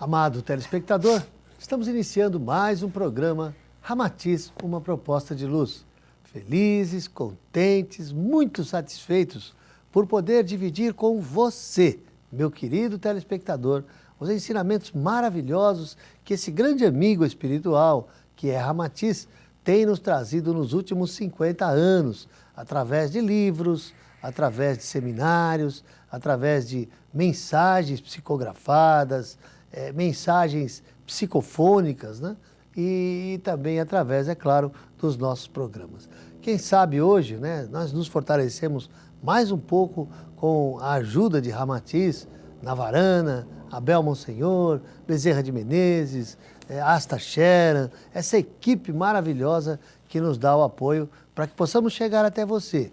Amado telespectador, estamos iniciando mais um programa Ramatiz, uma proposta de luz. Felizes, contentes, muito satisfeitos por poder dividir com você, meu querido telespectador, os ensinamentos maravilhosos que esse grande amigo espiritual, que é Ramatiz, tem nos trazido nos últimos 50 anos, através de livros, através de seminários, através de mensagens psicografadas, mensagens psicofônicas, né? E também através, é claro, dos nossos programas. Quem sabe hoje, né, nós nos fortalecemos mais um pouco com a ajuda de Ramatiz, Navarana, Abel Monsenhor, Bezerra de Menezes, Asta Sheran, essa equipe maravilhosa que nos dá o apoio para que possamos chegar até você,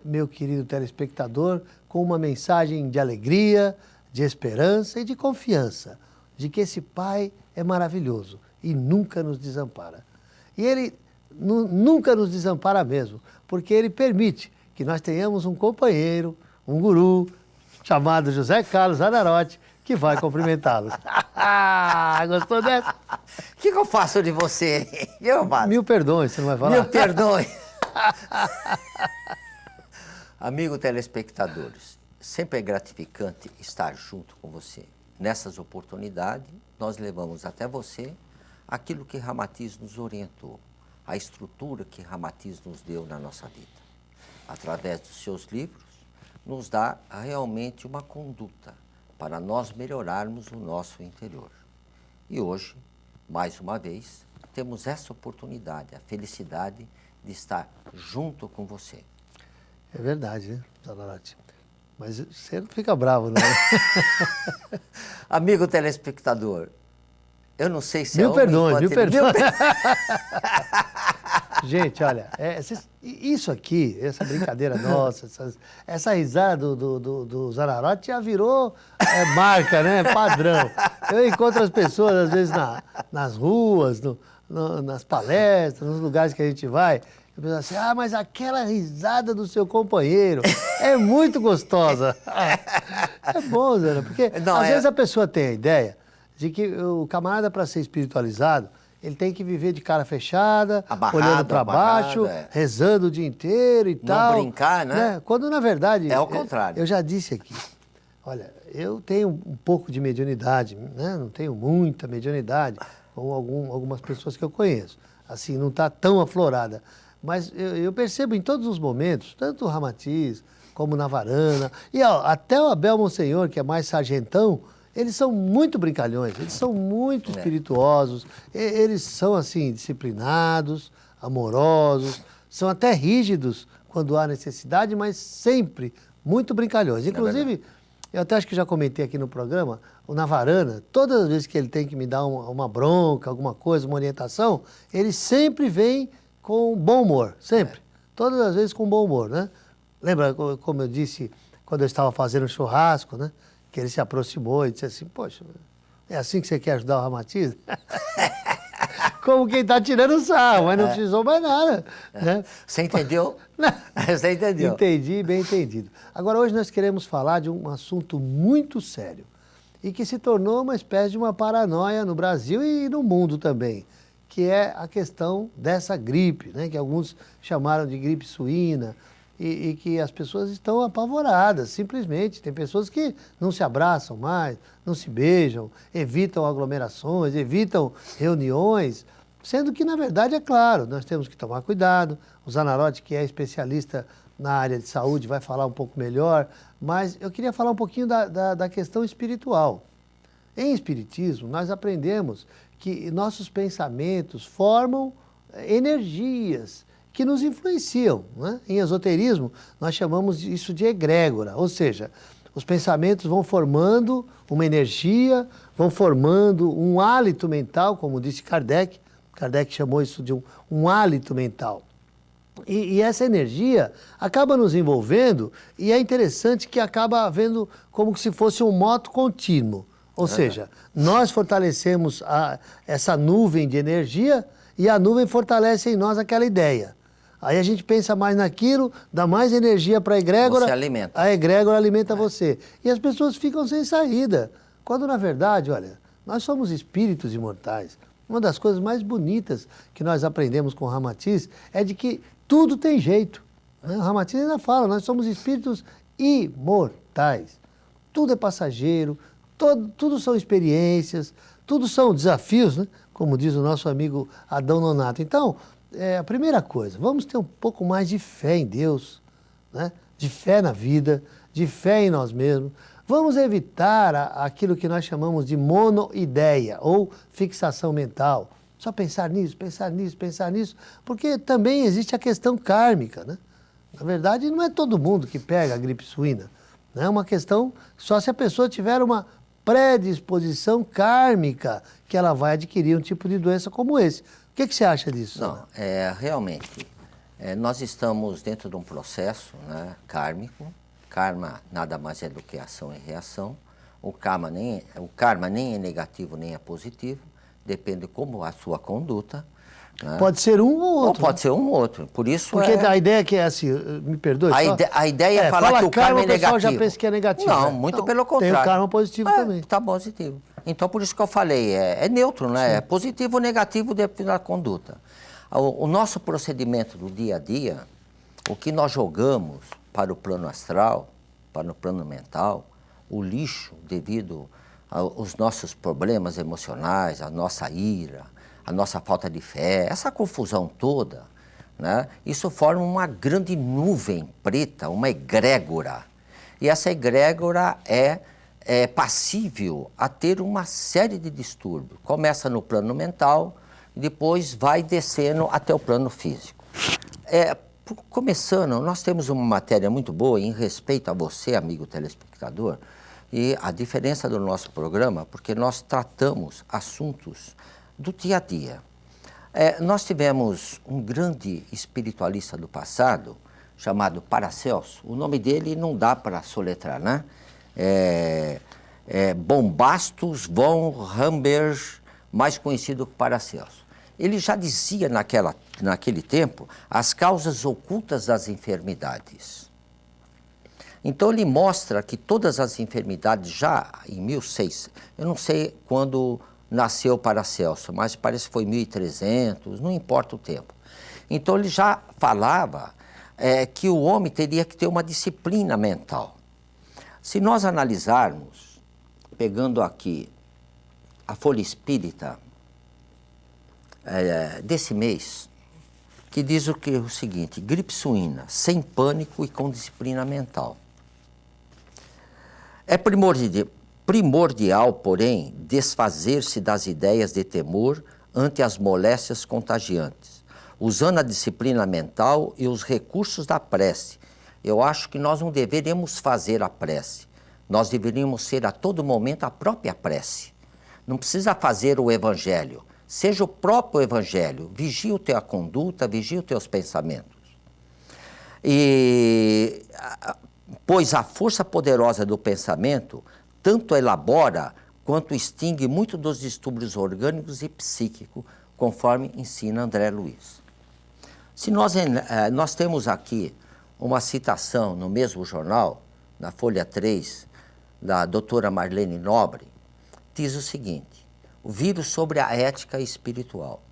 meu querido telespectador, com uma mensagem de alegria, de esperança e de confiança, de que esse Pai é maravilhoso e nunca nos desampara. E Ele nunca nos desampara mesmo, porque Ele permite que nós tenhamos um companheiro, um guru, chamado José Carlos Zanarotti, que vai cumprimentá-los. Gostou dessa? O que eu faço de você? Mil perdões, você não vai falar? Mil perdões. Amigo telespectadores, sempre é gratificante estar junto com você. Nessas oportunidades, nós levamos até você aquilo que Ramatiz nos orientou, a estrutura que Ramatiz nos deu na nossa vida. Através dos seus livros, nos dá realmente uma conduta para nós melhorarmos o nosso interior. E hoje, mais uma vez, temos essa oportunidade, a felicidade de estar junto com você. É verdade, né, Zanarotti? Mas você não fica bravo, não. Amigo telespectador, eu não sei se mil perdões. Gente, olha, isso aqui, essa brincadeira nossa, essa risada do Zanarotti já virou marca, né? Padrão. Eu encontro as pessoas, às vezes, nas ruas, nas palestras, nos lugares que a gente vai. Eu penso assim, mas aquela risada do seu companheiro é muito gostosa. É bom, Zana, porque às vezes a pessoa tem a ideia de que o camarada, para ser espiritualizado, ele tem que viver de cara fechada, olhando para baixo, rezando o dia inteiro e tal. Não brincar, né? Quando, na verdade... É o contrário. Eu já disse aqui, olha, eu tenho um pouco de mediunidade, né? Não tenho muita mediunidade, como algumas pessoas que eu conheço. Assim, não está tão aflorada. Mas eu percebo em todos os momentos, tanto o Ramatiz como o Navarana, e até o Abel Monsenhor, que é mais sargentão, eles são muito brincalhões, eles são muito espirituosos, eles são, assim, disciplinados, amorosos, são até rígidos quando há necessidade, mas sempre muito brincalhões. Inclusive, eu até acho que já comentei aqui no programa, o Navarana, todas as vezes que ele tem que me dar uma bronca, alguma coisa, uma orientação, ele sempre vem com bom humor, sempre. Todas as vezes com bom humor, né? Lembra, como eu disse, quando eu estava fazendo churrasco, né? Que ele se aproximou e disse assim, poxa, é assim que você quer ajudar o Ramatiz? Como quem está tirando sarro, mas não precisou mais nada. Né? Você entendeu? Você entendeu. Entendi, bem entendido. Agora, hoje nós queremos falar de um assunto muito sério e que se tornou uma espécie de uma paranoia no Brasil e no mundo também, que é a questão dessa gripe, né? Que alguns chamaram de gripe suína, e que as pessoas estão apavoradas, simplesmente. Tem pessoas que não se abraçam mais, não se beijam, evitam aglomerações, evitam reuniões, sendo que, na verdade, é claro, nós temos que tomar cuidado. O Zanarotti, que é especialista na área de saúde, vai falar um pouco melhor, mas eu queria falar um pouquinho da questão espiritual. Em Espiritismo, nós aprendemos que nossos pensamentos formam energias que nos influenciam, né? Em esoterismo, nós chamamos isso de egrégora, ou seja, os pensamentos vão formando uma energia, vão formando um hálito mental, como disse Kardec. Kardec chamou isso de um hálito mental. E essa energia acaba nos envolvendo e é interessante que acaba havendo como se fosse um moto contínuo. Ou seja, nós fortalecemos essa nuvem de energia e a nuvem fortalece em nós aquela ideia. Aí a gente pensa mais naquilo, dá mais energia para a egrégora. Você alimenta. A egrégora alimenta você. E as pessoas ficam sem saída. Quando, na verdade, olha, Nós somos espíritos imortais. Uma das coisas mais bonitas que nós aprendemos com o Ramatiz é de que tudo tem jeito. O Ramatiz ainda fala, nós somos espíritos imortais. Tudo é passageiro, tudo são experiências, tudo são desafios, né? Como diz o nosso amigo Adão Nonato. Então, a primeira coisa, vamos ter um pouco mais de fé em Deus, né? De fé na vida, de fé em nós mesmos. Vamos evitar aquilo que nós chamamos de monoideia ou fixação mental. Só pensar nisso, pensar nisso, pensar nisso, porque também existe a questão kármica, né? Na verdade, não é todo mundo que pega a gripe suína. É uma questão só se a pessoa tiver uma predisposição kármica que ela vai adquirir um tipo de doença como esse. O que você acha disso? Não, realmente, nós estamos dentro de um processo, né, kármico. Karma nada mais é do que ação e reação. O karma nem é negativo nem é positivo, depende como a sua conduta. Né? Pode ser um ou outro. Ou pode ser um ou outro. Por isso porque a ideia é que é assim, me perdoe. A ideia é falar que o karma é negativo. O pessoal já pensa que é negativo. Não, muito pelo contrário. Tem o karma positivo também. Está positivo. Então, por isso que eu falei, é neutro, né? Sim. É positivo ou negativo depende da conduta. O nosso procedimento do dia a dia, o que nós jogamos para o plano astral, para o plano mental, o lixo devido aos nossos problemas emocionais, a nossa ira, a nossa falta de fé, essa confusão toda, né? Isso forma uma grande nuvem preta, uma egrégora. E essa egrégora é passível a ter uma série de distúrbios. Começa no plano mental, depois vai descendo até o plano físico. Começando, nós temos uma matéria muito boa em respeito a você, amigo telespectador, e a diferença do nosso programa, porque nós tratamos assuntos do dia a dia. Nós tivemos um grande espiritualista do passado, chamado Paracelso. O nome dele não dá para soletrar, né? Bombastus von Hamburg, mais conhecido como Paracelso. Ele já dizia naquele tempo as causas ocultas das enfermidades. Então ele mostra que todas as enfermidades já em 1600, eu não sei quando nasceu Paracelso, mas parece que foi 1300, não importa o tempo. Então ele já falava que o homem teria que ter uma disciplina mental. Se nós analisarmos, pegando aqui a Folha Espírita, desse mês, que diz o seguinte: gripe suína, sem pânico e com disciplina mental. É primordial, porém, desfazer-se das ideias de temor ante as moléstias contagiantes, usando a disciplina mental e os recursos da prece. Eu acho que nós não deveríamos fazer a prece, nós deveríamos ser a todo momento a própria prece. Não precisa fazer o evangelho. Seja o próprio evangelho, vigia a tua conduta, vigia os teus pensamentos. Pois a força poderosa do pensamento tanto elabora quanto extingue muito dos distúrbios orgânicos e psíquicos, conforme ensina André Luiz. Se nós temos aqui uma citação no mesmo jornal, na Folha 3, da doutora Marlene Nobre, diz o seguinte: o vírus sobre a ética espiritual.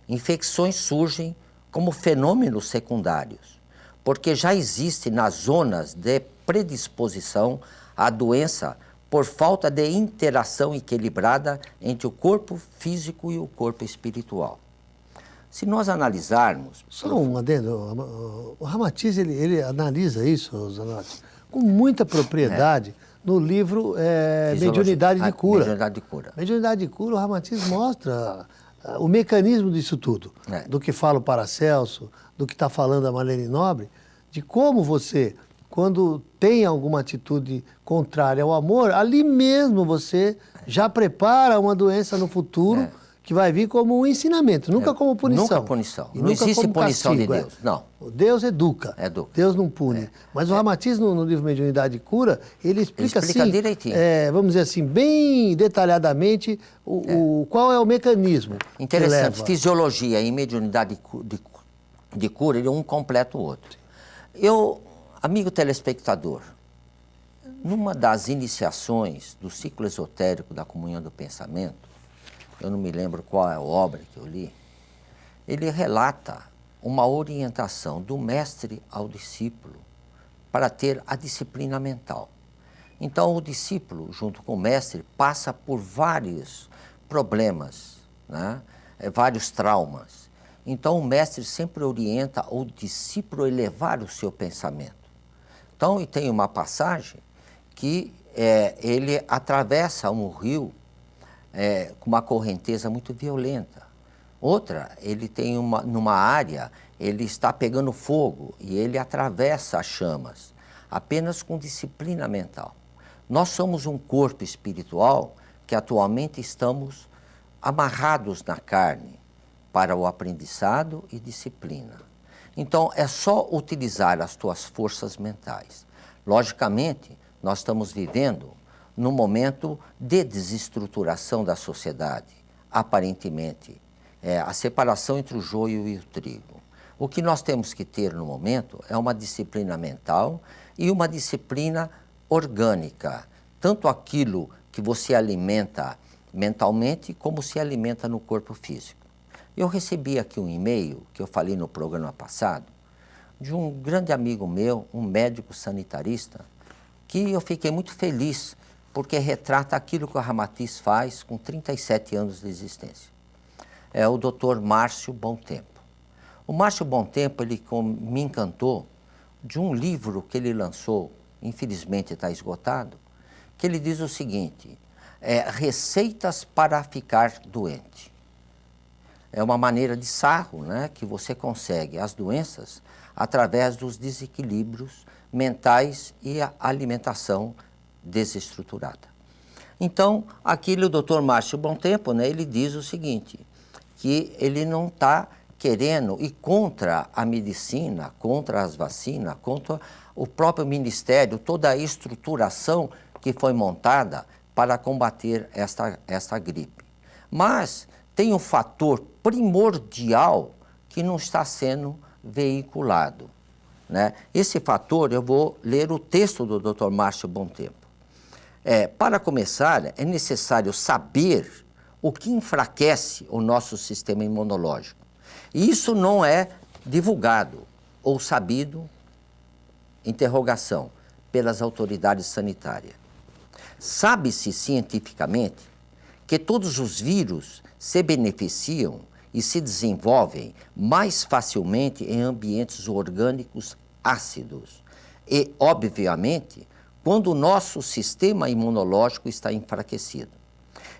Infecções surgem como fenômenos secundários, porque já existe nas zonas de predisposição à doença por falta de interação equilibrada entre o corpo físico e o corpo espiritual. Se nós analisarmos... Só um adendo, o Ramatiz ele analisa isso, Zanotti, com muita propriedade no livro Mediunidade de Cura. Mediunidade de Cura. Mediunidade de Cura, o Ramatiz mostra o mecanismo disso tudo, do que fala o Paracelso, do que está falando a Marlene Nobre, de como você, quando tem alguma atitude contrária ao amor, ali mesmo você já prepara uma doença no futuro que vai vir como um ensinamento, nunca como punição. Nunca punição. E não nunca existe como punição castigo, de Deus, não. Deus educa, Deus não pune. Mas o Ramatiz, no livro Mediunidade e Cura, ele explica assim, direitinho. Vamos dizer assim, bem detalhadamente, qual é o mecanismo. Interessante, fisiologia e mediunidade de cura, um completa o outro. Amigo telespectador, Numa das iniciações do ciclo esotérico da Comunhão do Pensamento, eu não me lembro qual é a obra que eu li, ele relata uma orientação do mestre ao discípulo para ter a disciplina mental. Então, o discípulo, junto com o mestre, passa por vários problemas, né? Vários traumas. Então, o mestre sempre orienta o discípulo a elevar o seu pensamento. Então, e tem uma passagem que ele atravessa um rio com uma correnteza muito violenta. Outra, ele tem numa área, ele está pegando fogo e ele atravessa as chamas, apenas com disciplina mental. Nós somos um corpo espiritual que atualmente estamos amarrados na carne para o aprendizado e disciplina. Então, é só utilizar as tuas forças mentais. Logicamente, nós estamos vivendo num momento de desestruturação da sociedade, aparentemente. A separação entre o joio e o trigo. O que nós temos que ter no momento é uma disciplina mental e uma disciplina orgânica. Tanto aquilo que você alimenta mentalmente, como se alimenta no corpo físico. Eu recebi aqui um e-mail, que eu falei no programa passado, de um grande amigo meu, um médico sanitarista, que eu fiquei muito feliz, porque retrata aquilo que o Ramatiz faz com 37 anos de existência. É o Dr. Márcio Bontempo. O Márcio Bontempo, ele me encantou de um livro que ele lançou, infelizmente está esgotado, que ele diz o seguinte, receitas para ficar doente. É uma maneira de sarro, né, que você consegue as doenças através dos desequilíbrios mentais e a alimentação desestruturada. Então, aqui o Dr. Márcio Bontempo, né, ele diz o seguinte, que ele não está querendo ir contra a medicina, contra as vacinas, contra o próprio ministério, toda a estruturação que foi montada para combater esta gripe. Mas tem um fator primordial que não está sendo veiculado, né? Esse fator, eu vou ler o texto do Dr. Márcio Bontempo. Para começar, é necessário saber o que enfraquece o nosso sistema imunológico. E isso não é divulgado ou sabido, interrogação, pelas autoridades sanitárias. Sabe-se cientificamente que todos os vírus se beneficiam e se desenvolvem mais facilmente em ambientes orgânicos ácidos. E, obviamente, quando o nosso sistema imunológico está enfraquecido.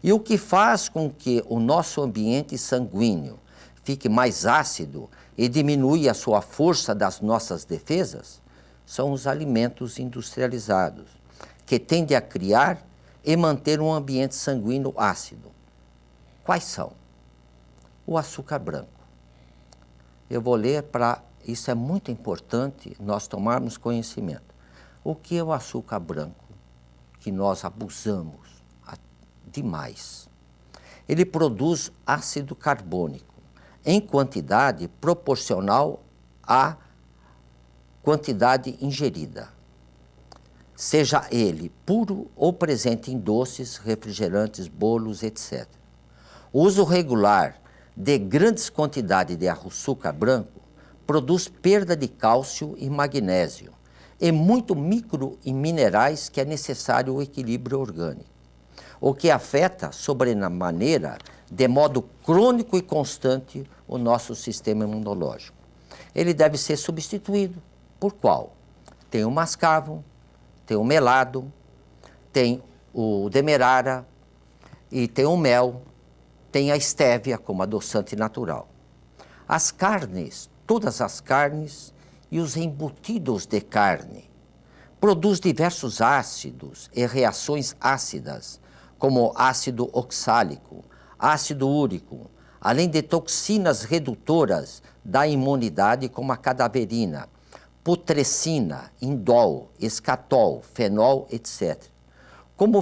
E o que faz com que o nosso ambiente sanguíneo fique mais ácido e diminui a sua força das nossas defesas são os alimentos industrializados, que tendem a criar e manter um ambiente sanguíneo ácido. Quais são? O açúcar branco. Eu vou ler isso é muito importante nós tomarmos conhecimento. O que é o açúcar branco? Que nós abusamos demais. Ele produz ácido carbônico em quantidade proporcional à quantidade ingerida, seja ele puro ou presente em doces, refrigerantes, bolos, etc. O uso regular de grandes quantidades de açúcar branco produz perda de cálcio e magnésio e muito micro e minerais que é necessário o equilíbrio orgânico, o que afeta sobremaneira, de modo crônico e constante, o nosso sistema imunológico. Ele deve ser substituído por qual? Tem o mascavo, tem o melado, tem o demerara e tem o mel, tem a estévia como adoçante natural. As carnes, todas as carnes e os embutidos de carne produz diversos ácidos e reações ácidas, como ácido oxálico, ácido úrico, além de toxinas redutoras da imunidade como a cadaverina, putrescina, indol, escatol, fenol, etc. Como